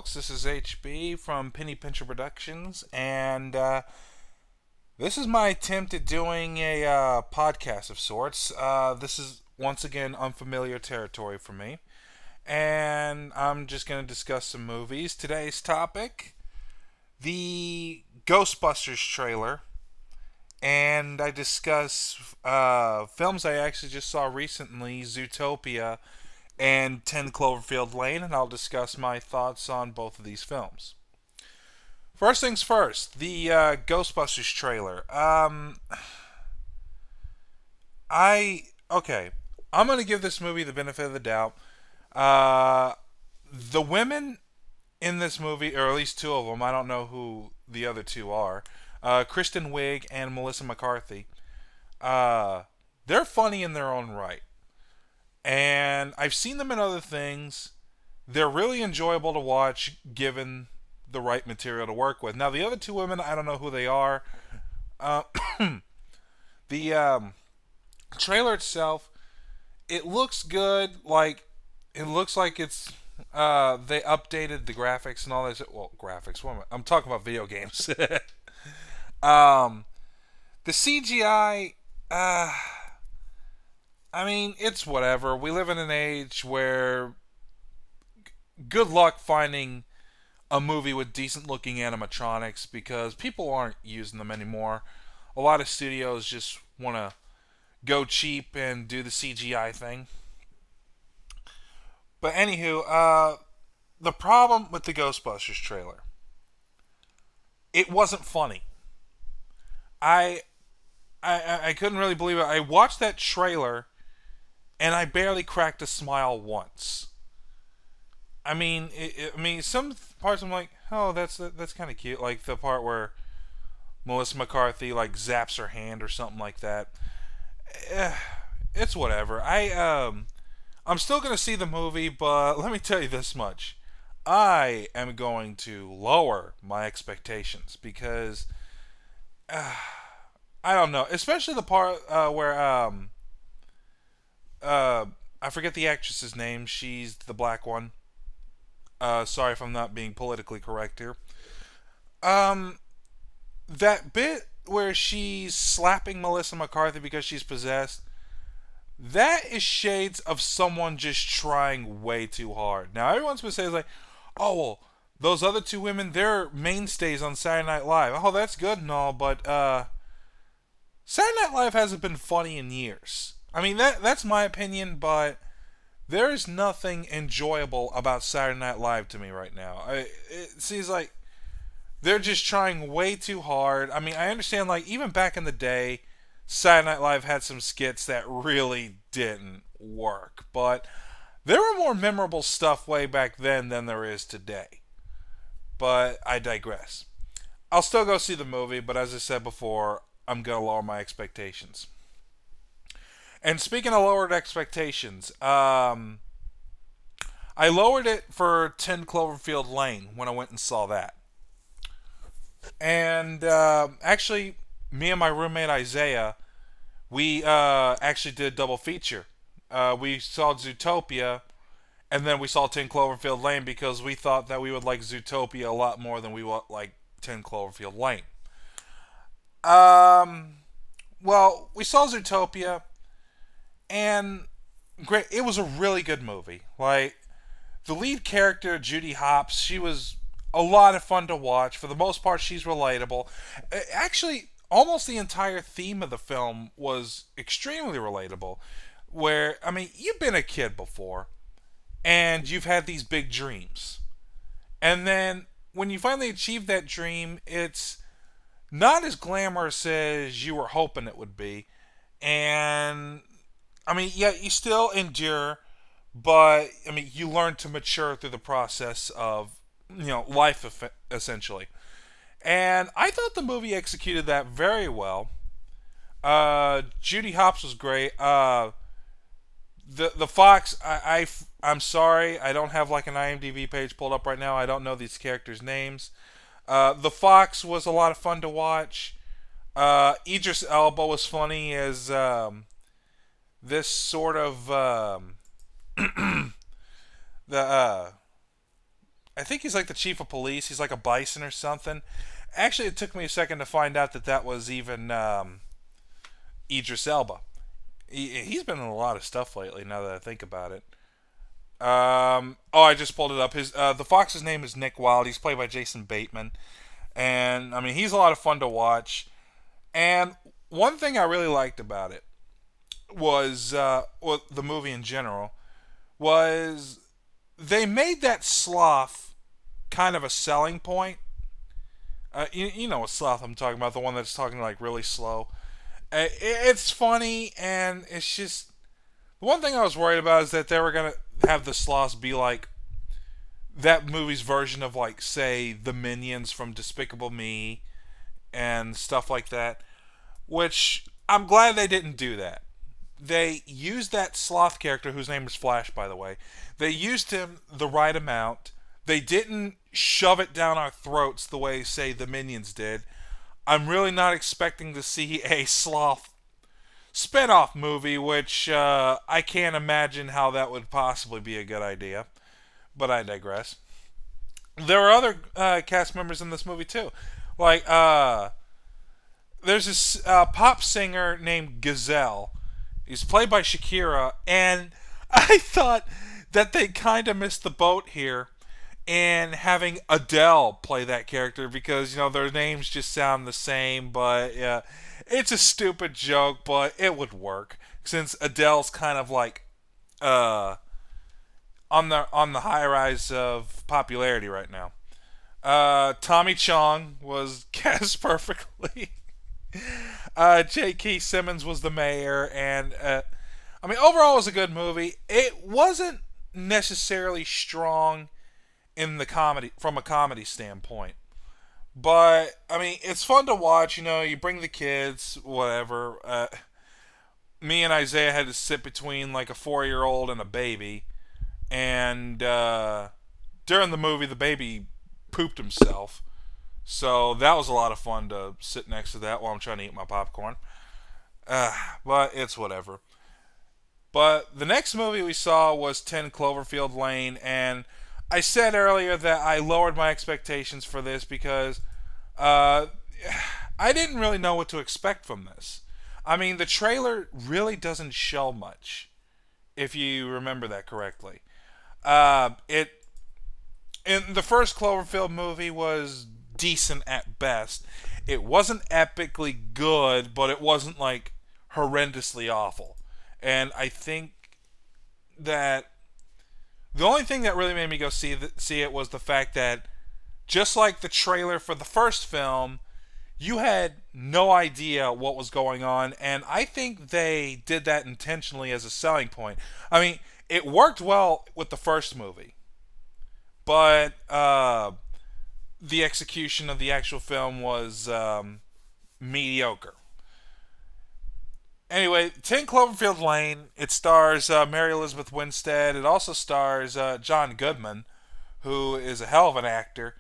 folks. This is HB from Penny Pincher Productions, and this is my attempt at doing a podcast of sorts. This is once again unfamiliar territory for me, and I'm just going to discuss some movies. Today's topic: the Ghostbusters trailer, and I discuss films I actually just saw recently: Zootopia and 10 Cloverfield Lane, and I'll discuss my thoughts on both of these films. First things first, the Ghostbusters trailer. I okay. I'm gonna give this movie the benefit of the doubt. Uh, the women in this movie, or at least two of them, I don't know who the other two are. Kristen Wiig and Melissa McCarthy. Uh, they're funny in their own right, and I've seen them in other things. They're really enjoyable to watch given the right material to work with. Now, the other two women, I don't know who they are. Uh, the trailer itself, it looks good. Like, it looks like it's they updated the graphics and all this. Well, graphics. I'm talking about video games. um, the CGI. I mean, it's whatever. We live in an age where good luck finding a movie with decent looking animatronics because people aren't using them anymore. A lot of studios just want to go cheap and do the CGI thing. But anywho, the problem with the Ghostbusters trailer, it wasn't funny. I I couldn't really believe it. I watched that trailer and I barely cracked a smile once. I mean, some parts I'm like, oh, that's kind of cute. Like the part where Melissa McCarthy like zaps her hand or something like that. Eh, it's whatever. I'm still gonna see the movie, but let me tell you this much: I am going to lower my expectations because I don't know, especially the part where I forget the actress's name. She's the black one. Sorry if I'm not being politically correct here. Um, that bit where she's slapping Melissa McCarthy because she's possessed, that is shades of someone just trying way too hard. Now, everyone's been saying, like, oh, well, those other two women, they're mainstays on Saturday Night Live. Oh, that's good and all, but Saturday Night Live hasn't been funny in years. I mean, that's my opinion, but there is nothing enjoyable about Saturday Night Live to me right now. It seems like they're just trying way too hard. I mean, I understand, like, even back in the day, Saturday Night Live had some skits that really didn't work. But there were more memorable stuff way back then than there is today. But I digress. I'll still go see the movie, but as I said before, I'm going to lower my expectations. And speaking of lowered expectations, I lowered it for 10 Cloverfield Lane when I went and saw that. And actually, me and my roommate Isaiah, we actually did a double feature. We saw Zootopia, and then we saw 10 Cloverfield Lane because we thought that we would like Zootopia a lot more than we would like 10 Cloverfield Lane. Um, well, we saw Zootopia, and great. It was a really good movie. Like, the lead character, Judy Hopps, she was a lot of fun to watch. For the most part, she's relatable. Actually, almost the entire theme of the film was extremely relatable. Where, I mean, you've been a kid before, and you've had these big dreams. And then, when you finally achieve that dream, it's not as glamorous as you were hoping it would be. And, I mean, yeah, you still endure, but, I mean, you learn to mature through the process of, life, essentially. And I thought the movie executed that very well. Judy Hopps was great. The Fox, I'm sorry, I don't have like an IMDb page pulled up right now. I don't know these characters' names. The Fox was a lot of fun to watch. Idris Elba was funny as this sort of the I think he's like the chief of police. He's like a bison or something. Actually, it took me a second to find out that that was even Idris Elba. He's been in a lot of stuff lately. Now that I think about it. Oh, I just pulled it up. His the fox's name is Nick Wilde. He's played by Jason Bateman, and I mean he's a lot of fun to watch. And one thing I really liked about it was well, the movie in general was they made that sloth kind of a selling point. You know what sloth I'm talking about, the one that's talking like really slow. It's funny, and it's just the one thing I was worried about is that they were gonna have the sloths be like that movie's version of like say the minions from Despicable Me and stuff like that. Which I'm glad they didn't do that. They used that sloth character, whose name is Flash, by the way. They used him the right amount. They didn't shove it down our throats the way, say, the Minions did. I'm really not expecting to see a sloth spin-off movie, which I can't imagine how that would possibly be a good idea. But I digress. There are other cast members in this movie, too. Like, there's this pop singer named Gazelle. He's played by Shakira, and I thought that they kind of missed the boat here in having Adele play that character because, you know, their names just sound the same, but it's a stupid joke, but it would work since Adele's kind of like on the high rise of popularity right now. Tommy Chong was cast perfectly. J.K. Simmons was the mayor, and I mean, overall, it was a good movie. It wasn't necessarily strong in the comedy from a comedy standpoint, but I mean, it's fun to watch. You know, you bring the kids, whatever. Me and Isaiah had to sit between like a 4-year-old and a baby, and during the movie, the baby pooped himself. So that was a lot of fun to sit next to that while I'm trying to eat my popcorn. But it's whatever. But the next movie we saw was 10 Cloverfield Lane, and I said earlier that I lowered my expectations for this because I didn't really know what to expect from this. I mean, the trailer really doesn't show much, if you remember that correctly. It in the first Cloverfield movie was decent at best. It wasn't epically good, but it wasn't like horrendously awful. And I think that the only thing that really made me go see it was the fact that just like the trailer for the first film, you had no idea what was going on, and I think they did that intentionally as a selling point. I mean, it worked well with the first movie, but the execution of the actual film was mediocre. Anyway, 10 Cloverfield Lane, it stars Mary Elizabeth Winstead. It also stars John Goodman, who is a hell of an actor,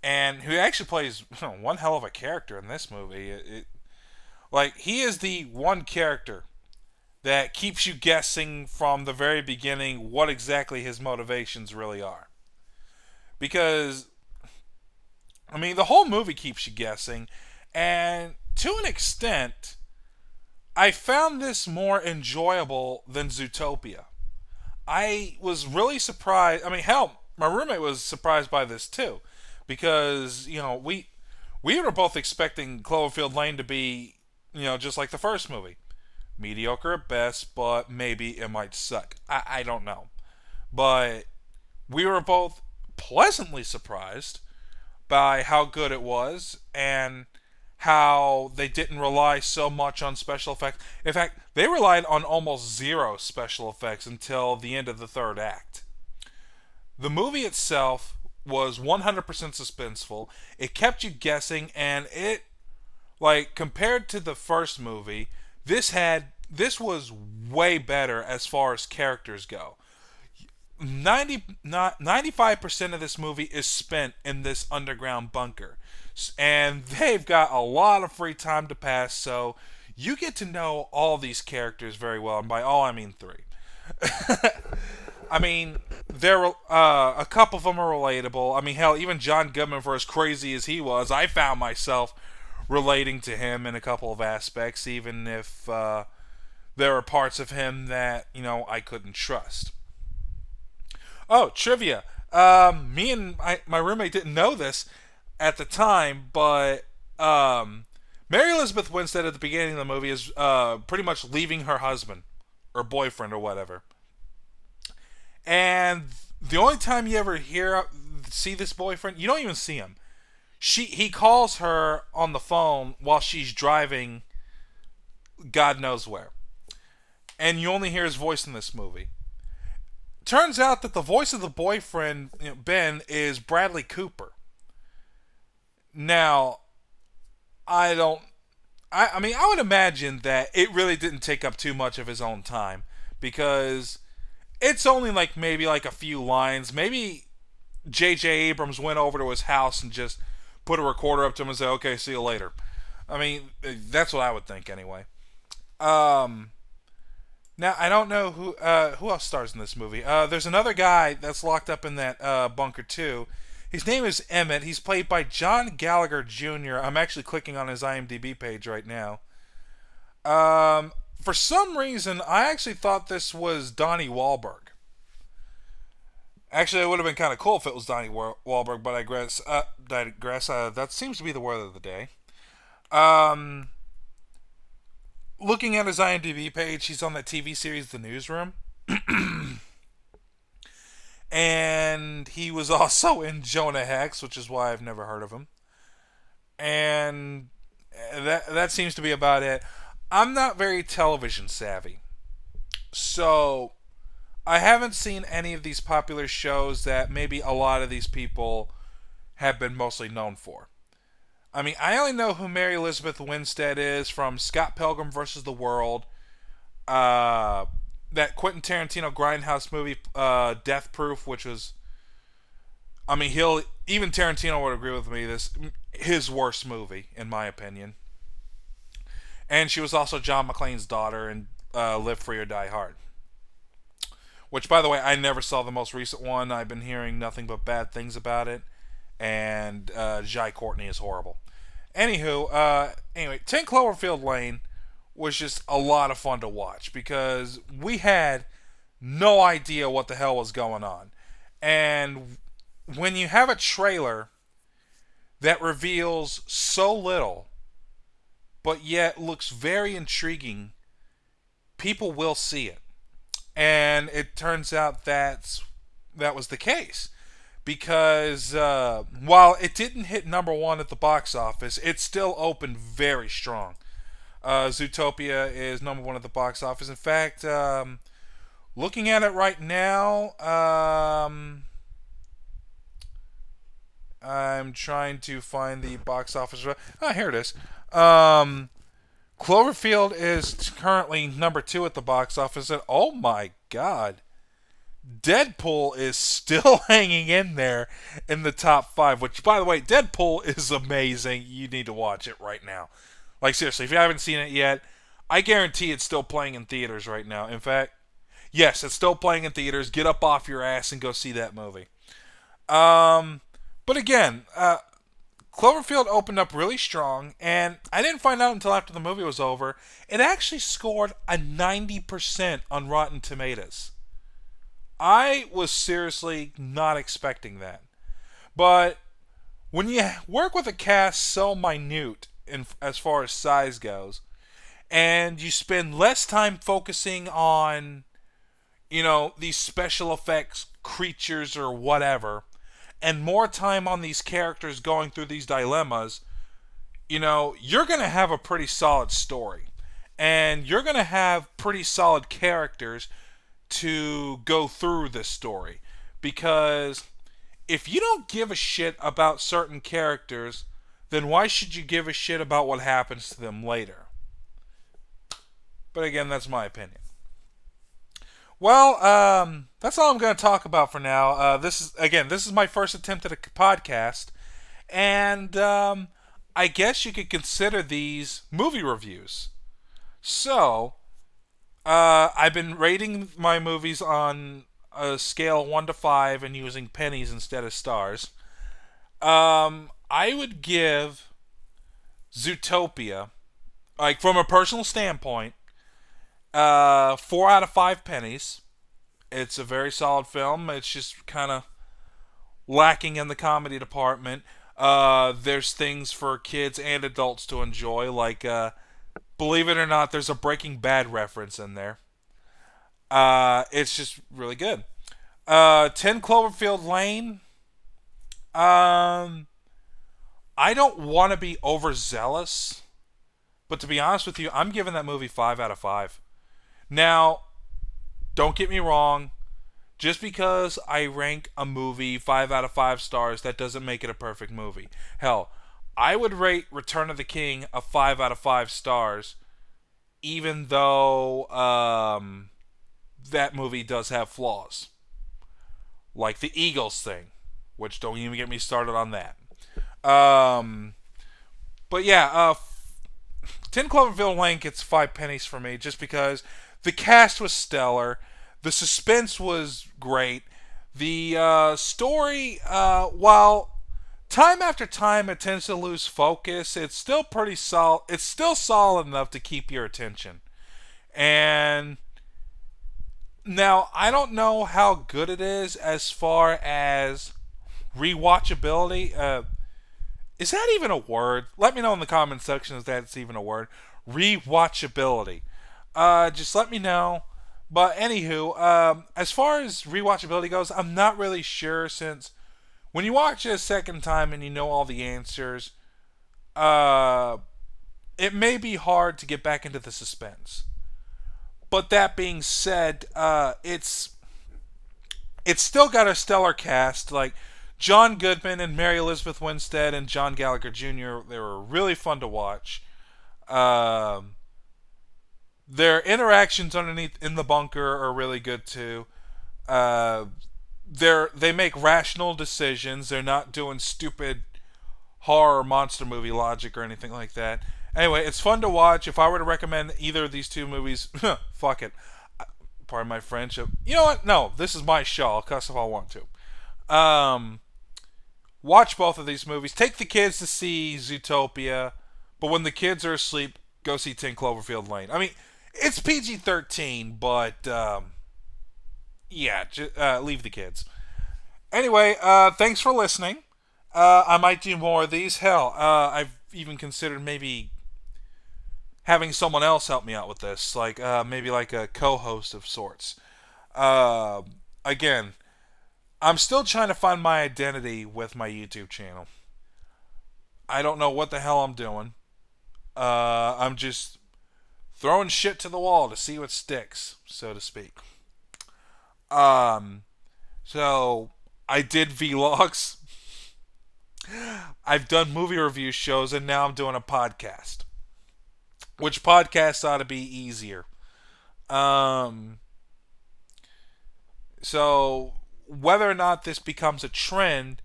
and who actually plays one hell of a character in this movie. Like, he is the one character that keeps you guessing from the very beginning what exactly his motivations really are. Because I mean, the whole movie keeps you guessing, and to an extent, I found this more enjoyable than Zootopia. I was really surprised. I mean, hell, my roommate was surprised by this too, because you know we were both expecting Cloverfield Lane to be, you know, just like the first movie, mediocre at best, but maybe it might suck. I don't know, but we were both pleasantly surprised by how good it was and how they didn't rely so much on special effects. In fact, they relied on almost zero special effects until the end of the third act. The movie itself was 100% suspenseful. It kept you guessing, and it, like, compared to the first movie, this was way better as far as characters go. 95% of this movie is spent in this underground bunker, and they've got a lot of free time to pass, so you get to know all these characters very well, and by all I mean three. I mean, They're a couple of them are relatable. I mean, hell, even John Goodman, for as crazy as he was, I found myself relating to him in a couple of aspects, even if there were parts of him that I couldn't trust. Oh, trivia. Me and my roommate didn't know this at the time, but Mary Elizabeth Winstead at the beginning of the movie is pretty much leaving her husband or boyfriend or whatever. And the only time you ever see this boyfriend, you don't even see him. He calls her on the phone while she's driving God knows where. And you only hear his voice in this movie. Turns out that the voice of the boyfriend, Ben, is Bradley Cooper. Now, I don't. I mean, I would imagine that it really didn't take up too much of his own time because it's only like maybe like a few lines. Maybe J.J. Abrams went over to his house and just put a recorder up to him and said, "Okay, see you later." I mean, that's what I would think anyway. Um, Now I don't know who else stars in this movie. There's another guy that's locked up in that bunker too. His name is Emmett. He's played by John Gallagher Jr. I'm actually clicking on his IMDb page right now. For some reason, I actually thought this was Donnie Wahlberg. Actually, it would have been kind of cool if it was Donnie Wahlberg, but I digress. That seems to be the word of the day. Um, Looking at his IMDb page, he's on that TV series The Newsroom. And he was also in Jonah Hex, which is why I've never heard of him. And that seems to be about it. I'm not very television savvy. So I haven't seen any of these popular shows that maybe a lot of these people have been mostly known for. I mean, I only know who Mary Elizabeth Winstead is from Scott Pilgrim vs. the World, that Quentin Tarantino grindhouse movie, Death Proof, which was, I mean, even Tarantino would agree with me. This his worst movie, in my opinion. And she was also John McClane's daughter in Live Free or Die Hard. Which, by the way, I never saw the most recent one. I've been hearing nothing but bad things about it. And Jai Courtney is horrible. Anyway, 10 Cloverfield Lane was just a lot of fun to watch because we had no idea what the hell was going on. And when you have a trailer that reveals so little, but yet looks very intriguing, people will see it. And it turns out that was the case. Because while it didn't hit number one at the box office, it still opened very strong. Zootopia is number one at the box office. In fact, looking at it right now, I'm trying to find the box office. Oh, here it is. Cloverfield is currently number two at the box office. And oh my god, Deadpool is still hanging in there in the top five. Which, by the way, Deadpool is amazing. You need to watch it right now. Like, seriously, if you haven't seen it yet, I guarantee it's still playing in theaters right now. In fact, yes, it's still playing in theaters. Get up off your ass and go see that movie. But again, Cloverfield opened up really strong, and I didn't find out until after the movie was over. It actually scored a 90% on Rotten Tomatoes. I was seriously not expecting that. But when you work with a cast so minute as far as size goes, and you spend less time focusing on, these special effects, creatures, or whatever, and more time on these characters going through these dilemmas, you're going to have a pretty solid story. And you're going to have pretty solid characters to go through this story. Because if you don't give a shit about certain characters, then why should you give a shit about what happens to them later? But again, that's my opinion. Well, that's all I'm going to talk about for now. This is my first attempt at a podcast, and I guess you could consider these movie reviews. So, I've been rating my movies on a scale 1 to 5 and using pennies instead of stars, I would give Zootopia, like from a personal standpoint, 4 out of 5 pennies. It's a very solid film. It's just kind of lacking in the comedy department. There's things for kids and adults to enjoy, like, believe it or not, there's a Breaking Bad reference in there. It's just really good. 10 Cloverfield Lane. Um, I don't want to be overzealous, but to be honest with you, I'm giving that movie 5 out of 5. Now, don't get me wrong. Just because I rank a movie 5 out of 5 stars, that doesn't make it a perfect movie. Hell, I would rate Return of the King a 5 out of 5 stars, even though that movie does have flaws. Like the Eagles thing, which don't even get me started on that. Um, but yeah, 10 Cloverfield Lane gets 5 pennies for me just because the cast was stellar. The suspense was great. The story, while time after time it tends to lose focus, it's still pretty solid. It's still solid enough to keep your attention. And now, I don't know how good it is as far as rewatchability. Is that even a word? Let me know in the comment section if that's even a word. Rewatchability. Just let me know. But anywho, as far as rewatchability goes, I'm not really sure since when you watch it a second time and you know all the answers, uh, it may be hard to get back into the suspense. But that being said, it's still got a stellar cast. Like John Goodman and Mary Elizabeth Winstead and John Gallagher Jr. They were really fun to watch. Um, their interactions underneath in the bunker are really good too. Uh, they make rational decisions. They're not doing stupid horror monster movie logic or anything like that. Anyway, it's fun to watch. If I were to recommend either of these two movies, fuck it. Pardon my French. You know what? No, this is my show. I'll cuss if I want to. Watch both of these movies. Take the kids to see Zootopia, but when the kids are asleep, go see 10 Cloverfield Lane. I mean, it's PG-13, but yeah, leave the kids. Anyway, thanks for listening. I might do more of these. Hell, I've even considered maybe having someone else help me out with this, like maybe like a co-host of sorts. Uh, Again, I'm still trying to find my identity with my YouTube channel. I don't know what the hell I'm doing. I'm just throwing shit to the wall to see what sticks, so to speak. Um, so I did vlogs. I've done movie review shows, and now I'm doing a podcast. Which podcasts ought to be easier? Um, so whether or not this becomes a trend,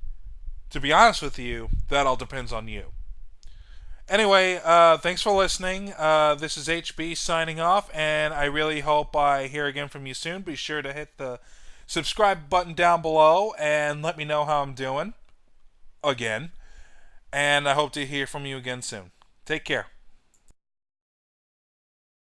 to be honest with you, that all depends on you. Anyway, thanks for listening. This is HB signing off, and I really hope I hear again from you soon. Be sure to hit the subscribe button down below and let me know how I'm doing again. And I hope to hear from you again soon. Take care.